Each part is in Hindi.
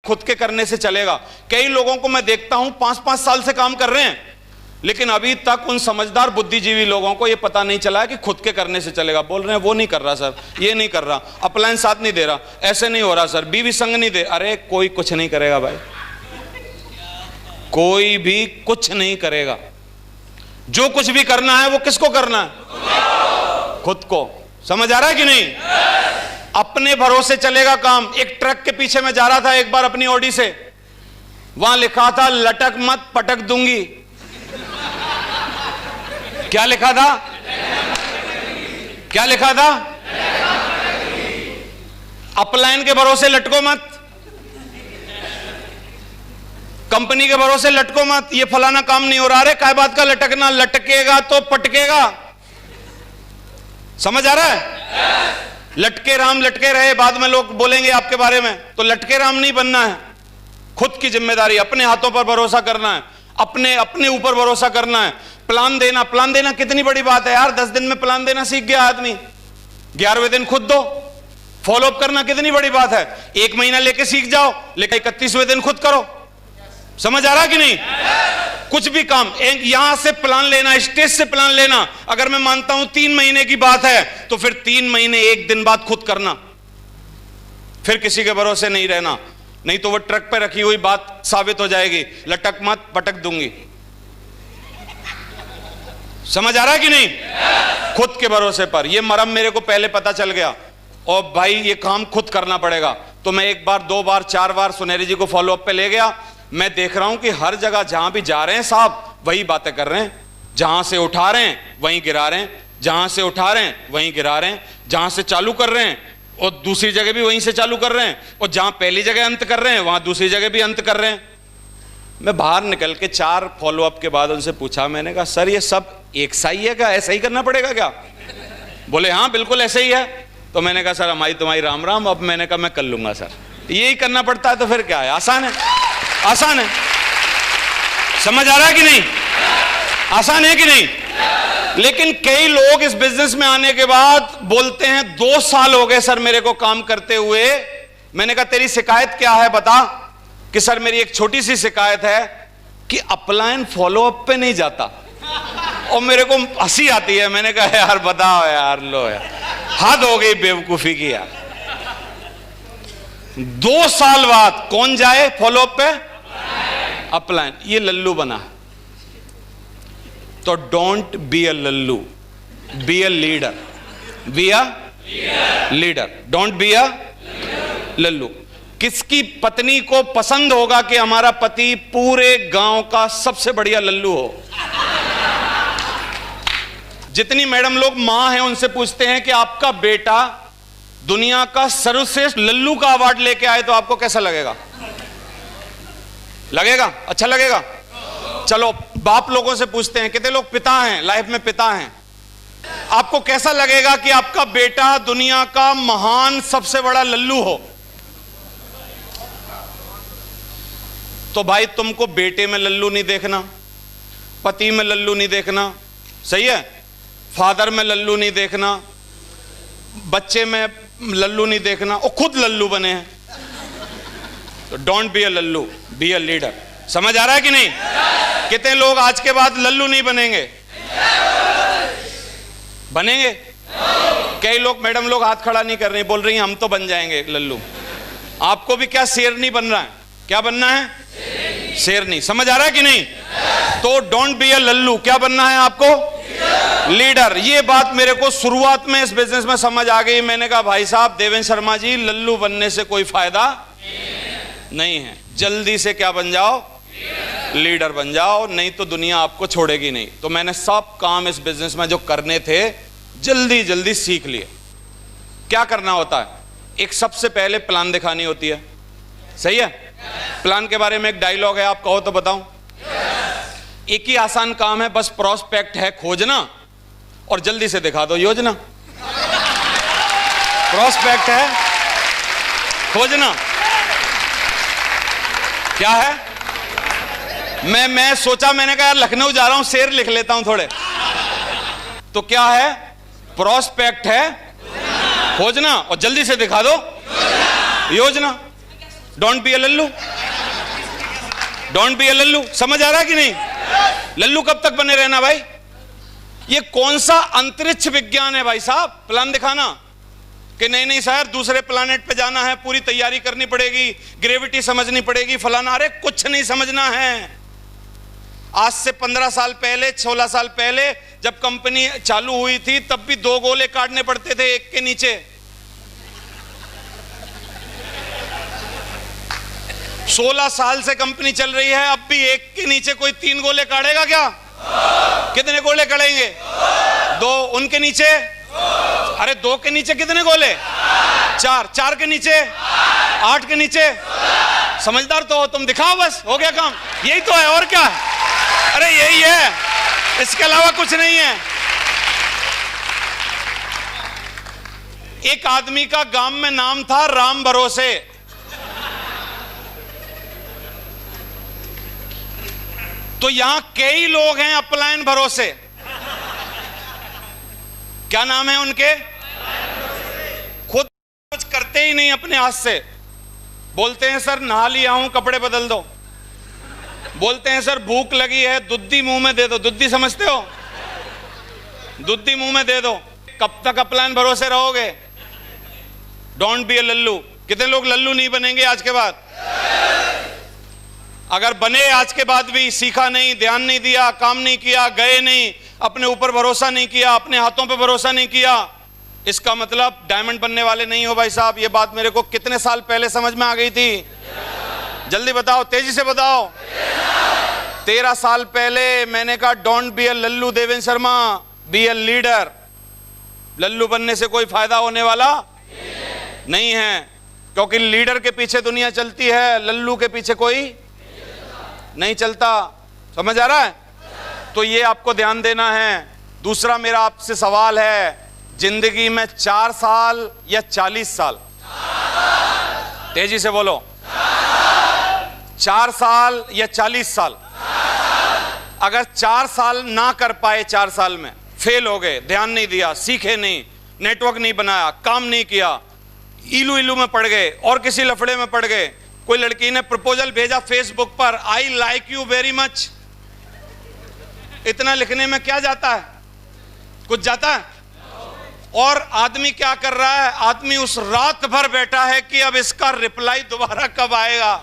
खुद के करने से चलेगा। कई लोगों को मैं देखता हूं 5-5 साल से काम कर रहे हैं, लेकिन अभी तक उन समझदार बुद्धिजीवी लोगों को यह पता नहीं चला है कि खुद के करने से चलेगा। बोल रहे हैं वो नहीं कर रहा सर, ये नहीं कर रहा, अप्लायंस साथ नहीं दे रहा, ऐसे नहीं हो रहा सर, बीवी संग नहीं दे। अरे कोई कुछ नहीं करेगा भाई, कोई भी कुछ नहीं करेगा। जो कुछ भी करना है वो किसको करना है? खुद को। समझ आ रहा है कि नहीं? अपने भरोसे चलेगा काम। एक ट्रक के पीछे मैं जा रहा था एक बार अपनी ऑडी से, वहां लिखा था लटक मत पटक दूंगी। क्या लिखा था? क्या लिखा था? अपलाइन के भरोसे लटको मत, कंपनी के भरोसे लटको मत, ये फलाना काम नहीं हो रहा है, काय बात का लटकना, लटकेगा तो पटकेगा। समझ आ रहा है? लटके राम लटके रहे, बाद में लोग बोलेंगे आपके बारे में, तो लटके राम नहीं बनना है। खुद की जिम्मेदारी, अपने हाथों पर भरोसा करना है, अपने ऊपर भरोसा करना है। प्लान देना कितनी बड़ी बात है यार। 10 दिन में प्लान देना सीख गया आदमी, 11वें दिन खुद दो। फॉलोअप करना कितनी बड़ी बात है। 1 महीना लेके सीख जाओ, लेकिन 31वें दिन खुद करो। समझ आ रहा कि नहीं? कुछ भी काम यहां से प्लान लेना, स्टेज से प्लान लेना, अगर मैं मानता हूं 3 महीने की बात है, तो फिर 3 महीने 1 दिन बाद खुद करना, फिर किसी के भरोसे नहीं रहना, नहीं तो वो ट्रक पे रखी हुई बात साबित हो जाएगी, लटक मत पटक दूंगी। समझ आ रहा है कि नहीं? खुद के भरोसे पर। ये मरम मेरे को पहले पता चल गया, और भाई ये काम खुद करना पड़ेगा। तो मैं 1 बार 2 बार 4 बार सुनहरी जी को फॉलोअप पे ले गया। मैं देख रहा हूं कि हर जगह जहां भी जा रहे हैं साहब वही बातें कर रहे हैं। जहां से उठा रहे हैं वहीं गिरा रहे हैं, जहां से उठा रहे हैं वहीं गिरा रहे हैं, जहां से चालू कर रहे हैं और दूसरी जगह भी वहीं से चालू कर रहे हैं, और जहां पहली जगह अंत कर रहे हैं वहां दूसरी जगह भी अंत कर रहे हैं। मैं बाहर निकल के 4 फॉलोअप के बाद उनसे पूछा, मैंने कहा सर ये सब एक सा ही है क्या, ऐसा ही करना पड़ेगा क्या? बोले हाँ बिल्कुल ऐसे ही है। तो मैंने कहा सर हमारी तुम्हारी राम राम। अब मैंने कहा मैं कर लूंगा सर, यही करना पड़ता है तो फिर क्या है, आसान है, आसान है। समझ आ रहा है कि नहीं? आसान है कि नहीं? लेकिन कई लोग इस बिजनेस में आने के बाद बोलते हैं 2 साल हो गए सर मेरे को काम करते हुए। मैंने कहा तेरी शिकायत क्या है बता। कि सर मेरी एक छोटी सी शिकायत है कि अपलाइन फॉलोअप पे नहीं जाता, और मेरे को हंसी आती है। मैंने कहा यार बताओ यार, लो यार हद हो गई बेवकूफी की यार। 2 साल बाद कौन जाए फॉलोअप पे? अपलाइन। ये लल्लू बना। तो don't be a Lallu, be a leader, be a leader, don't be a Lallu. किसकी पत्नी को पसंद होगा कि हमारा पति पूरे गांव का सबसे बढ़िया लल्लू हो? जितनी मैडम लोग मां हैं उनसे पूछते हैं कि आपका बेटा दुनिया का सर्वश्रेष्ठ लल्लू का अवार्ड लेके आए तो आपको कैसा लगेगा? लगेगा? अच्छा लगेगा? चलो बाप लोगों से पूछते हैं, कितने लोग पिता हैं, लाइफ में पिता हैं, आपको कैसा लगेगा कि आपका बेटा दुनिया का महान सबसे बड़ा लल्लू हो? तो भाई तुमको बेटे में लल्लू नहीं देखना, पति में लल्लू नहीं देखना, सही है, फादर में लल्लू नहीं देखना, बच्चे में लल्लू नहीं देखना, और खुद लल्लू बने हैं। तो don't be a Lallu, be a leader. समझ आ रहा है कि नहीं? कितने लोग आज के बाद लल्लू नहीं बनेंगे? बनेंगे? कई लोग मैडम लोग हाथ खड़ा नहीं कर रही, बोल रही हैं हम तो बन जाएंगे लल्लू। आपको भी क्या शेर नहीं बनना है? क्या बनना है? शेर नहीं। समझ आ रहा है कि नहीं? तो डोंट बी अ लल्लू, क्या बनना है आपको? लीडर। ये बात मेरे को शुरुआत में इस बिजनेस में समझ आ गई। मैंने कहा भाई साहब देवेंद्र शर्मा जी, लल्लू बनने से कोई फायदा नहीं है। जल्दी से क्या बन जाओ? लीडर बन जाओ, नहीं तो दुनिया आपको छोड़ेगी नहीं। तो मैंने सब काम इस बिजनेस में जो करने थे जल्दी जल्दी सीख लिए। क्या करना होता है? एक सबसे पहले प्लान दिखानी होती है, सही है? प्लान के बारे में एक डायलॉग है, आप कहो तो बताऊं। एक ही आसान काम है, बस प्रोस्पेक्ट है खोजना और जल्दी से दिखा दो योजना। प्रोस्पेक्ट है खोजना, क्या है? मैं सोचा, मैंने कहा यार लखनऊ जा रहा हूं, शेर लिख लेता हूं थोड़े। तो क्या है? प्रोस्पेक्ट है खोजना और जल्दी से दिखा दो योजना। Don't be a Lallu, don't be a Lallu. समझ आ रहा है कि नहीं? लल्लू कब तक बने रहना भाई? ये कौन सा अंतरिक्ष विज्ञान है भाई साहब? प्लान दिखाना कि नहीं नहीं सर दूसरे प्लैनेट पे जाना है, पूरी तैयारी करनी पड़ेगी, ग्रेविटी समझनी पड़ेगी, फलाना। अरे कुछ नहीं समझना है। आज से 15 साल पहले, 16 साल पहले जब कंपनी चालू हुई थी तब भी 2 गोले काटने पड़ते थे एक के नीचे। 16 साल से कंपनी चल रही है, अब भी एक के नीचे कोई 3 गोले काटेगा क्या? कितने गोले कड़ेंगे? 2। उनके नीचे? अरे 2 के नीचे कितने गोले? 4। 4 के नीचे? 8 के नीचे? समझदार तो हो तुम, दिखाओ बस, हो गया काम। यही तो है, और क्या है? अरे यही है, इसके अलावा कुछ नहीं है। एक आदमी का गांव में नाम था राम भरोसे। तो यहां कई लोग हैं अपलायन भरोसे। क्या नाम है उनके? खुद कुछ करते ही नहीं अपने हाथ से। बोलते हैं सर नहा लिया हूं, कपड़े बदल दो। बोलते हैं सर भूख लगी है, दुद्धी मुंह में दे दो। दुद्धी समझते हो? दुद्धी मुंह में दे दो। कब तक अपलायन भरोसे रहोगे? Don't be a Lallu. कितने लोग लल्लू नहीं बनेंगे आज के बाद? अगर बने आज के बाद भी, सीखा नहीं, ध्यान नहीं दिया, काम नहीं किया, गए नहीं, अपने ऊपर भरोसा नहीं किया, अपने हाथों पे भरोसा नहीं किया, इसका मतलब डायमंड बनने वाले नहीं हो भाई साहब। ये बात मेरे को कितने साल पहले समझ में आ गई थी? जल्दी बताओ, तेजी से बताओ। 13 साल पहले मैंने कहा don't be a Lallu Devendra Sharma, be a leader. Lallu बनने से कोई फायदा होने वाला नहीं है, क्योंकि लीडर के पीछे दुनिया चलती है, लल्लू के पीछे कोई नहीं चलता। समझ आ रहा है? तो ये आपको ध्यान देना है। दूसरा मेरा आपसे सवाल है, जिंदगी में 4 साल या 40 साल? तेजी से बोलो। 4 साल या 40 साल? अगर 4 साल ना कर पाए, 4 साल में फेल हो गए, ध्यान नहीं दिया, सीखे नहीं, नेटवर्क नहीं बनाया, काम नहीं किया, इलू इलू में पड़ गए और किसी लफड़े में पड़ गए। कोई लड़की ने प्रपोजल भेजा फेसबुक पर, I like you very much. इतना लिखने में क्या जाता है? कुछ जाता है? और आदमी क्या कर रहा है? आदमी उस रात भर बैठा है कि अब इसका रिप्लाई दोबारा कब आएगा।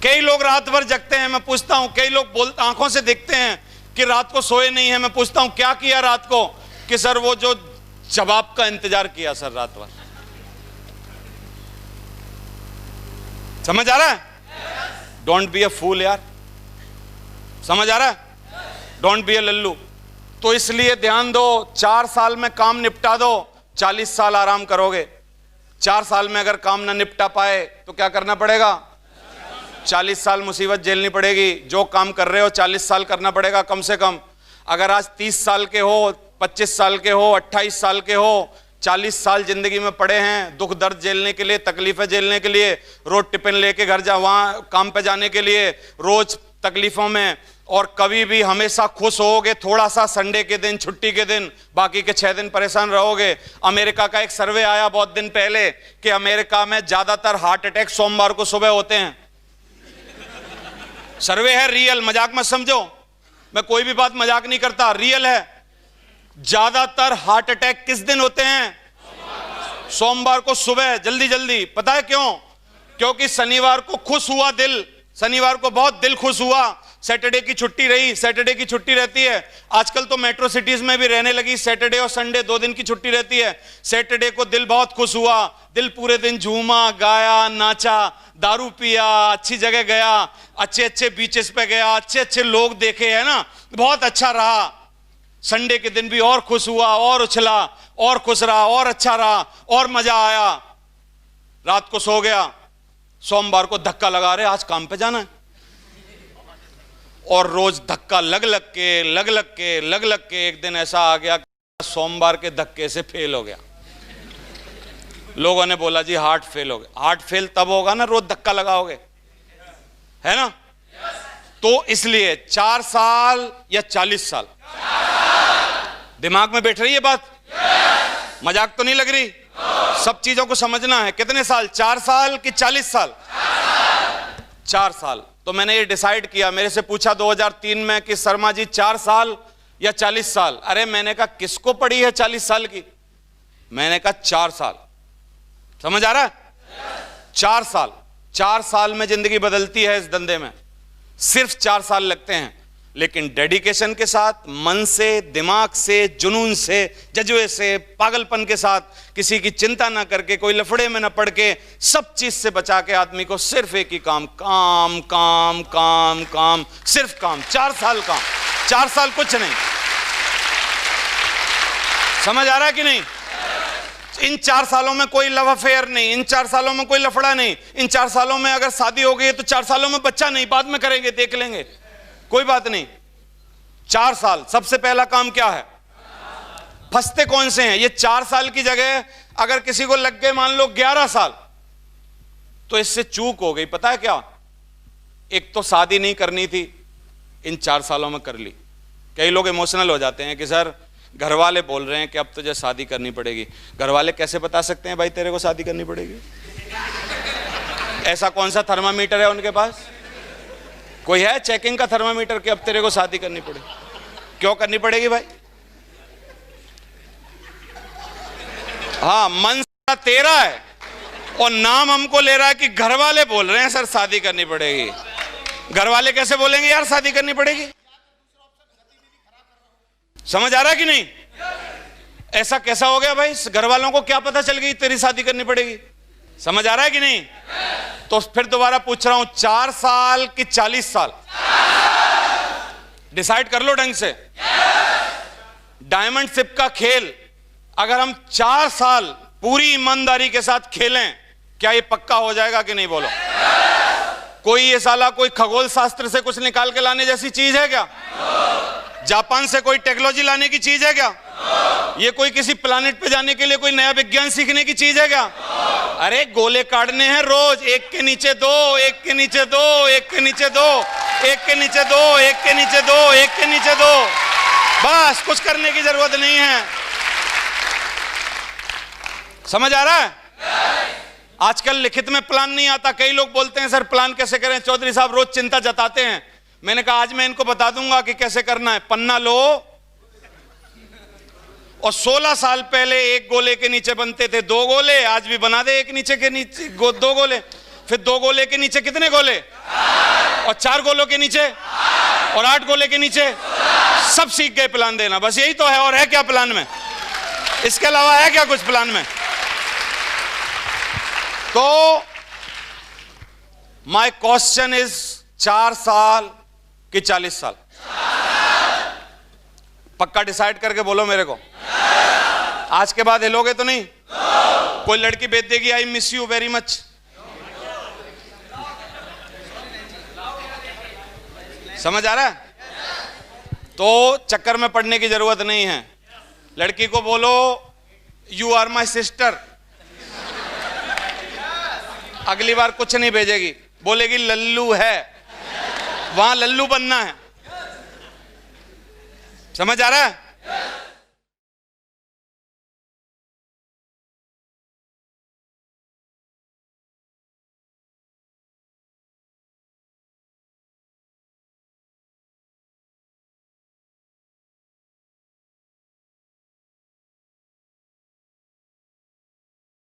कई लोग रात भर जगते हैं, मैं पूछता हूं। कई लोग आंखों से देखते हैं कि रात को सोए नहीं है। मैं पूछता हूं क्या किया रात को? कि सर वो जो जवाब का इंतजार किया सर रात भर। समझ आ रहा है? डोंट बी अ फूल यार। समझ आ रहा है? Don't be a Lallu. तो इसलिए ध्यान दो, 4 साल में काम निपटा दो, 40 साल आराम करोगे। 4 साल में अगर काम ना निपटा पाए तो क्या करना पड़ेगा? 40 साल मुसीबत झेलनी पड़ेगी। जो काम कर रहे हो 40 साल करना पड़ेगा कम से कम। अगर आज 30 साल के हो, 25 साल के हो, 28 साल के हो, 40 साल जिंदगी में पड़े हैं दुख दर्द झेलने के लिए, तकलीफें झेलने के लिए, रोज टिफिन लेके घर जा, वहां काम पे जाने के लिए, रोज तकलीफों में। और कभी भी हमेशा खुश होगे थोड़ा सा संडे के दिन, छुट्टी के दिन, बाकी के 6 दिन परेशान रहोगे। अमेरिका का एक सर्वे आया बहुत दिन पहले कि अमेरिका में ज्यादातर हार्ट अटैक सोमवार को सुबह होते हैं। सर्वे है, रियल, मजाक मत समझो। मैं कोई भी बात मजाक नहीं करता, रियल है। ज्यादातर हार्ट अटैक किस दिन होते हैं? सोमवार को सुबह, जल्दी जल्दी। पता है क्यों? क्योंकि शनिवार को खुश हुआ दिल, शनिवार को बहुत दिल खुश हुआ, सैटरडे की छुट्टी रही, सैटरडे की छुट्टी रहती है। आजकल तो मेट्रो सिटीज में भी रहने लगी, सैटरडे और संडे 2 दिन की छुट्टी रहती है। सैटरडे को दिल बहुत खुश हुआ, दिल पूरे दिन झूमा, गाया, नाचा, दारू पिया, अच्छी जगह गया, अच्छे अच्छे बीचेस पे गया, अच्छे अच्छे लोग देखे, है ना, बहुत अच्छा रहा। संडे के दिन भी और खुश हुआ, और उछला, और खुश रहा, और अच्छा रहा, और मजा आया। रात को सो गया, सोमवार को धक्का लगा रहे आज काम पे जाना है। और रोज धक्का लग लग के एक दिन ऐसा आ गया कि सोमवार के धक्के से फेल हो गया। लोगों ने बोला जी हार्ट फेल हो गया। हार्ट फेल तब होगा ना रोज धक्का लगाओगे, है ना? तो इसलिए 4 साल या 40 साल? दिमाग में बैठ रही है बात? मजाक तो नहीं लग रही? सब चीजों को समझना है। कितने साल? 4 साल कि 40 साल? 4 साल। तो मैंने ये डिसाइड किया, मेरे से पूछा 2003 में कि शर्मा जी 4 साल या 40 साल? अरे मैंने कहा किसको पड़ी है 40 साल की? मैंने कहा 4 साल। समझ आ रहा है? 4 साल। 4 साल में जिंदगी बदलती है इस धंधे में। सिर्फ 4 साल लगते हैं, लेकिन डेडिकेशन के साथ, मन से, दिमाग से, जुनून से, जज्बे से, पागलपन के साथ, किसी की चिंता ना करके, कोई लफड़े में ना पड़ के, सब चीज से बचा के आदमी को सिर्फ एक ही काम, काम काम काम काम, सिर्फ काम। 4 साल काम, 4 साल कुछ नहीं। समझ आ रहा है कि नहीं? इन 4 सालों में कोई लव अफेयर नहीं, इन 4 सालों में कोई लफड़ा नहीं, इन 4 सालों में अगर शादी हो गई तो 4 सालों में बच्चा नहीं, बाद में करेंगे, देख लेंगे, कोई बात नहीं। 4 साल। सबसे पहला काम क्या है? फंसते कौन से हैं? ये 4 साल की जगह अगर किसी को लग गए मान लो 11 साल, तो इससे चूक हो गई। पता है क्या? एक तो शादी नहीं करनी थी, इन 4 सालों में कर ली। कई लोग इमोशनल हो जाते हैं कि सर घर वाले बोल रहे हैं कि अब तुझे शादी करनी पड़ेगी। घर वाले कैसे बता सकते हैं भाई तेरे को शादी करनी पड़ेगी? ऐसा कौन सा थर्मामीटर है उनके पास? कोई है चेकिंग का थर्मामीटर कि अब तेरे को शादी करनी पड़ेगी? क्यों करनी पड़ेगी भाई? हाँ, मन तेरा है और नाम हमको ले रहा है कि घर वाले बोल रहे हैं सर शादी करनी पड़ेगी। घर वाले कैसे बोलेंगे यार शादी करनी पड़ेगी? समझ आ रहा है कि नहीं? ऐसा कैसा हो गया भाई? घर वालों को क्या पता चल गई तेरी शादी करनी पड़ेगी? समझ आ रहा है कि नहीं? तो फिर दोबारा पूछ रहा हूं, 4 साल कि 40 साल? डिसाइड कर लो ढंग से। डायमंड शिप का खेल अगर हम 4 साल पूरी ईमानदारी के साथ खेलें, क्या ये पक्का हो जाएगा कि नहीं? बोलो। कोई ये साला कोई खगोल शास्त्र से कुछ निकाल के लाने जैसी चीज है क्या? जापान से कोई टेक्नोलॉजी लाने की चीज है क्या? ये कोई किसी प्लानिट पे जाने के लिए कोई नया विज्ञान सीखने की चीज है क्या? अरे गोले काटने हैं रोज, एक के नीचे दो, एक के नीचे दो, एक के नीचे दो, एक के नीचे दो, एक के नीचे दो, एक के नीचे दो, बस। कुछ करने की जरूरत नहीं है। समझ आ रहा है? आजकल लिखित में प्लान नहीं आता। कई लोग बोलते हैं सर प्लान कैसे करें? चौधरी साहब रोज चिंता जताते हैं। मैंने कहा आज मैं इनको बता दूंगा कि कैसे करना है। पन्ना लो और 16 साल पहले एक गोले के नीचे बनते थे 2 गोले, आज भी बना दे एक नीचे के नीचे 2 गोले, फिर 2 गोले के नीचे कितने गोले, और 4 गोलों के नीचे, और 8 गोले के नीचे। सब सीख गए प्लान देना। बस यही तो है। और है क्या प्लान में? इसके अलावा है क्या कुछ प्लान में? तो माय क्वेश्चन इज 4 साल कि 40 साल? पक्का डिसाइड करके बोलो मेरे को। आज के बाद हिलोगे तो नहीं? कोई लड़की भेज देगी I miss you very much? समझ आ रहा है? तो चक्कर में पड़ने की जरूरत नहीं है। लड़की को बोलो यू आर माई सिस्टर, अगली बार कुछ नहीं भेजेगी, बोलेगी लल्लू है। वहां लल्लू बनना है। समझ आ रहा है?